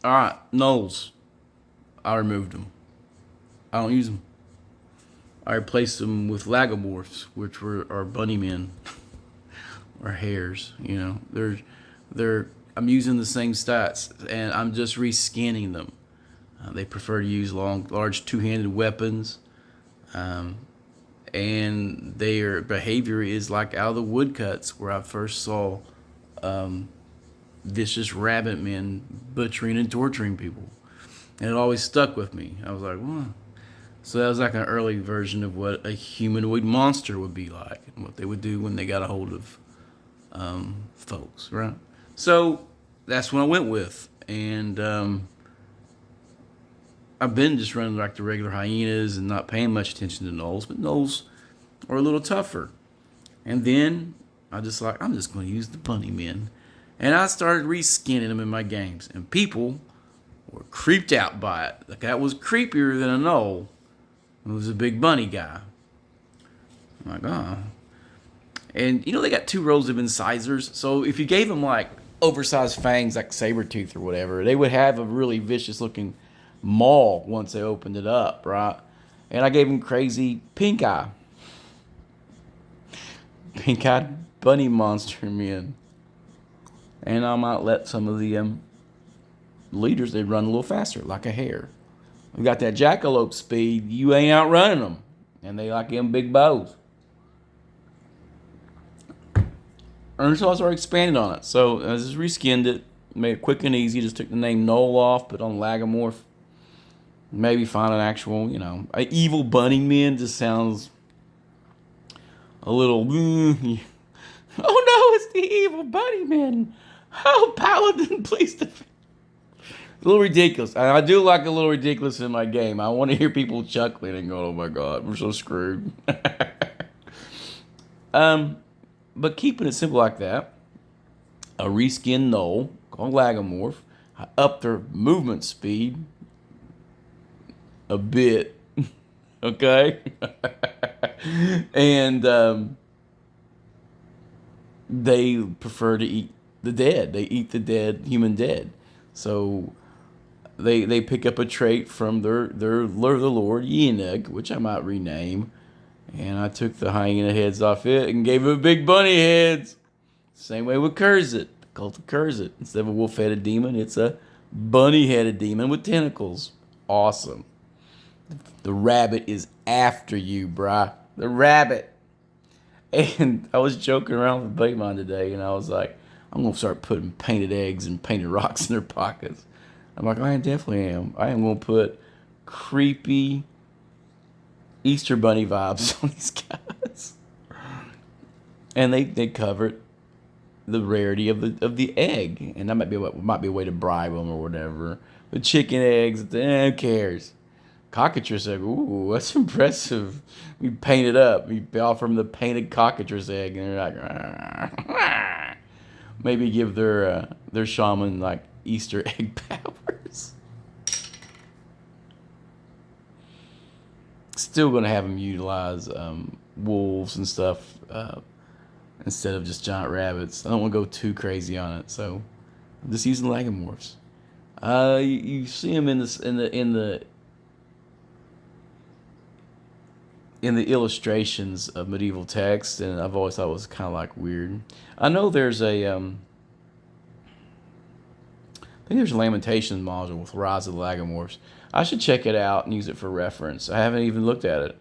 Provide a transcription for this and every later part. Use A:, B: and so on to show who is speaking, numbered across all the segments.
A: All right, Knowles. I removed them. I don't use them. I replaced them with Lagomorphs, which were are bunny men or hares. They're. I'm using the same stats, and I'm just reskinning them. They prefer to use large two-handed weapons, um, and their behavior is like out of the woodcuts, where I first saw um, vicious rabbit men butchering and torturing people, and it always stuck with me. I was like, "Well," so that was like an early version of what a humanoid monster would be like, and what they would do when they got a hold of folks, right? So that's what I went with, and I've been just running like the regular hyenas and not paying much attention to gnolls, but gnolls are a little tougher. And then I'm just going to use the bunny men, and I started reskinning them in my games, and people were creeped out by it. Like that was creepier than a gnoll. It was a big bunny guy. I'm like, oh. And they got two rows of incisors, so if you gave them like oversized fangs like Sabretooth or whatever, they would have a really vicious looking maw once they opened it up, right? And I gave them crazy pink-eyed bunny monster men. And I might let some of the leaders, they run a little faster, like a hare. We got that jackalope speed, you ain't outrunning them. And they like them big bows. And so I started expanding on it. So I just reskinned it, made it quick and easy, just took the name Knoll off, put on Lagomorph. Maybe find an actual, an evil bunny man just sounds a little. Oh no, it's the evil bunny man. Oh, Paladin, please defend. A little ridiculous. I do like a little ridiculous in my game. I want to hear people chuckling and go, "Oh my god, we're so screwed." But keeping it simple like that, a reskin Knoll called Lagomorph. I upped their movement speed a bit, okay? And they prefer to eat the dead. They eat the dead, human dead. So they pick up a trait from the Lord Yenug, which I might rename. And I took the hyena heads off it and gave it big bunny heads. Same way with Curzit, the cult of Curzit. Instead of a wolf-headed demon, it's a bunny-headed demon with tentacles. Awesome. The rabbit is after you, bruh. The rabbit. And I was joking around with a buddy of mine today, and I was like, I'm going to start putting painted eggs and painted rocks in their pockets. I'm like, I definitely am. I am going to put creepy Easter Bunny vibes on these guys. And they covered the rarity of the egg. And that might be a way to bribe them or whatever. But chicken eggs, who cares? Cockatrice egg, ooh, that's impressive. We paint it up. We offer them the painted cockatrice egg, and they're like, maybe give their shaman like Easter egg powers. Still gonna have them utilize wolves and stuff instead of just giant rabbits. I don't want to go too crazy on it, so I'm just using Lagomorphs. You see them in the illustrations of medieval texts, and I've always thought it was kind of like weird. I know there's I think there's a Lamentations module with Rise of the Lagomorphs. I should check it out and use it for reference. I haven't even looked at it.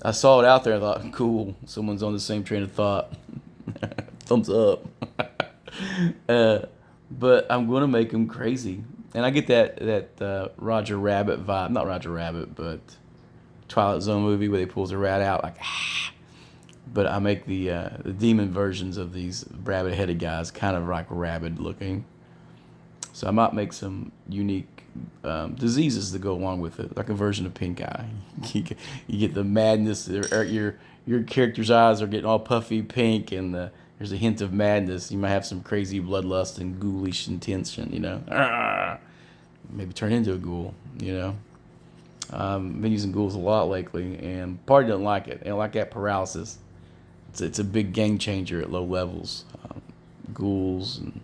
A: I saw it out there and thought, cool, someone's on the same train of thought. Thumbs up. But I'm going to make them crazy. And I get that Roger Rabbit vibe. Not Roger Rabbit, but Twilight Zone movie where they pulls a rat out like, ah. But I make the demon versions of these rabbit-headed guys kind of like rabid looking. So I might make some unique diseases that go along with it, like a version of pink eye. You get the madness. Your character's eyes are getting all puffy pink, and there's a hint of madness. You might have some crazy bloodlust and ghoulish intention. Maybe turn into a ghoul. Been using ghouls a lot lately, and party doesn't like it. They don't like that paralysis. It's a big game changer at low levels. Ghouls and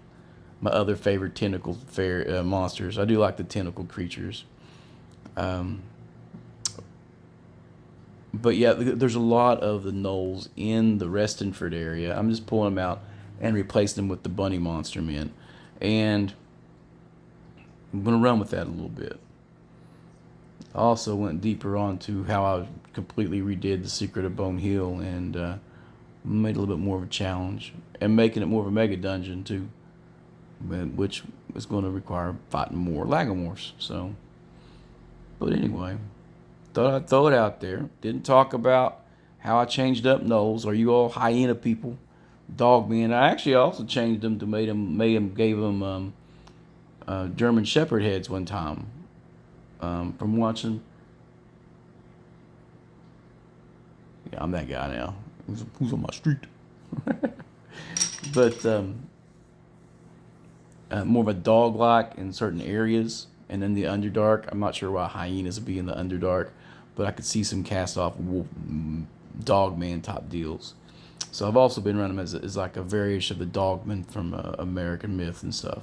A: my other favorite tentacle monsters. I do like the tentacle creatures. Um, but yeah, there's a lot of the gnolls in the Restonford area. I'm just pulling them out and replacing them with the bunny monster men. And I'm going to run with that a little bit. I also went deeper onto how I completely redid the Secret of Bone Hill and made a little bit more of a challenge. And making it more of a mega dungeon too, which is going to require fighting more Lagomorphs. So, but anyway, thought I'd throw it out there. Didn't talk about how I changed up gnolls. Are you all hyena people? Dogmen. I actually also changed them to gave them German Shepherd heads one time. From watching. Yeah, I'm that guy now. Who's on my street? But more of a dog-like in certain areas, and then the Underdark. I'm not sure why hyenas would be in the Underdark, but I could see some cast-off wolf, dogman type deals. So I've also been running them as like a variation of the dogman from American myth and stuff.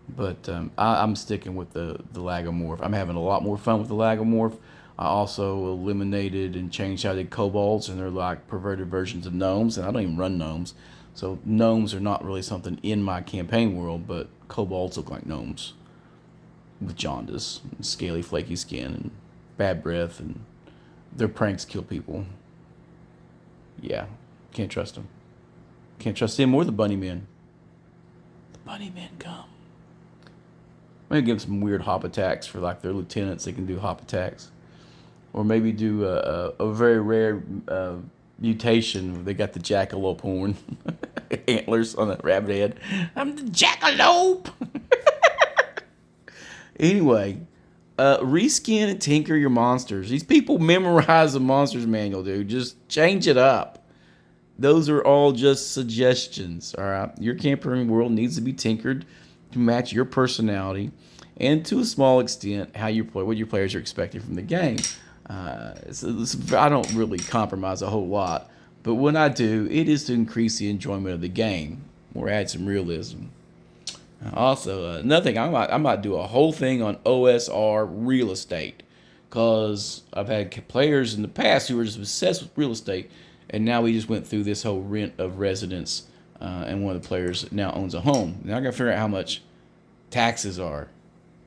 A: But I'm sticking with the Lagomorph. I'm having a lot more fun with the Lagomorph. I also eliminated and changed how they did kobolds, and they're like perverted versions of gnomes. And I don't even run gnomes, so gnomes are not really something in my campaign world. But kobolds look like gnomes with jaundice, and scaly, flaky skin, and bad breath, and their pranks kill people. Yeah, can't trust them. Can't trust them or the bunny men. The bunny men come. Maybe give them some weird hop attacks for like their lieutenants. They can do hop attacks, or maybe do a very rare mutation. They got the jackalope horn, antlers on that rabbit head. I'm the jackalope. Anyway, reskin and tinker your monsters. These people memorize the monsters manual, dude. Just change it up. Those are all just suggestions. All right, your camping world needs to be tinkered to match your personality, and to a small extent, how you play, what your players are expecting from the game. I don't really compromise a whole lot, but when I do, it is to increase the enjoyment of the game or add some realism. Also, another thing, I might do a whole thing on OSR real estate, because I've had players in the past who were just obsessed with real estate, and now we just went through this whole rent of residence. And one of the players now owns a home. Now I got to figure out how much taxes are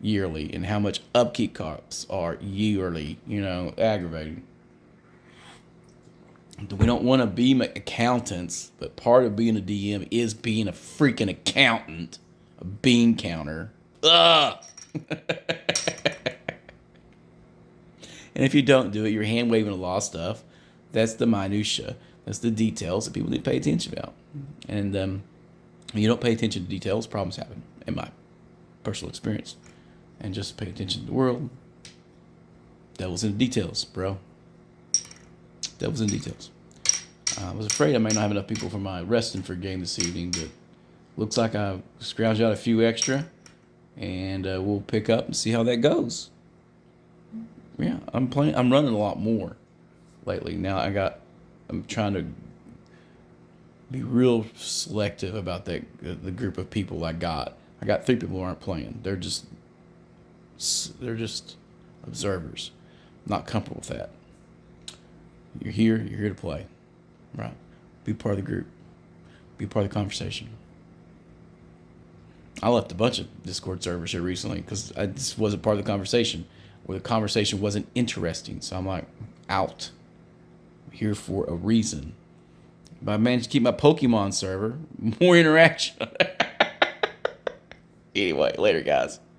A: yearly and how much upkeep costs are yearly. Aggravating. We don't want to be accountants, but part of being a DM is being a freaking accountant, a bean counter. Ugh. And if you don't do it, you're hand waving a lot of stuff. That's the minutia. That's the details that people need to pay attention about. And when you don't pay attention to details, problems happen, in my personal experience. And just pay attention to the world. Devil's in the details, bro. Devil's in the details. I was afraid I may not have enough people for my Restonford game this evening, but looks like I scrounged out a few extra, and we'll pick up and see how that goes. Yeah, I'm running a lot more lately. Now I'm trying to be real selective about the group of people I got. I got 3 people who aren't playing. They're just observers. I'm not comfortable with that. You're here to play. Right. Be part of the group. Be part of the conversation. I left a bunch of Discord servers here recently because I just wasn't part of the conversation, or the conversation wasn't interesting. So I'm like, out. I'm here for a reason. But I managed to keep my Pokemon server. More interaction. Anyway, later, guys.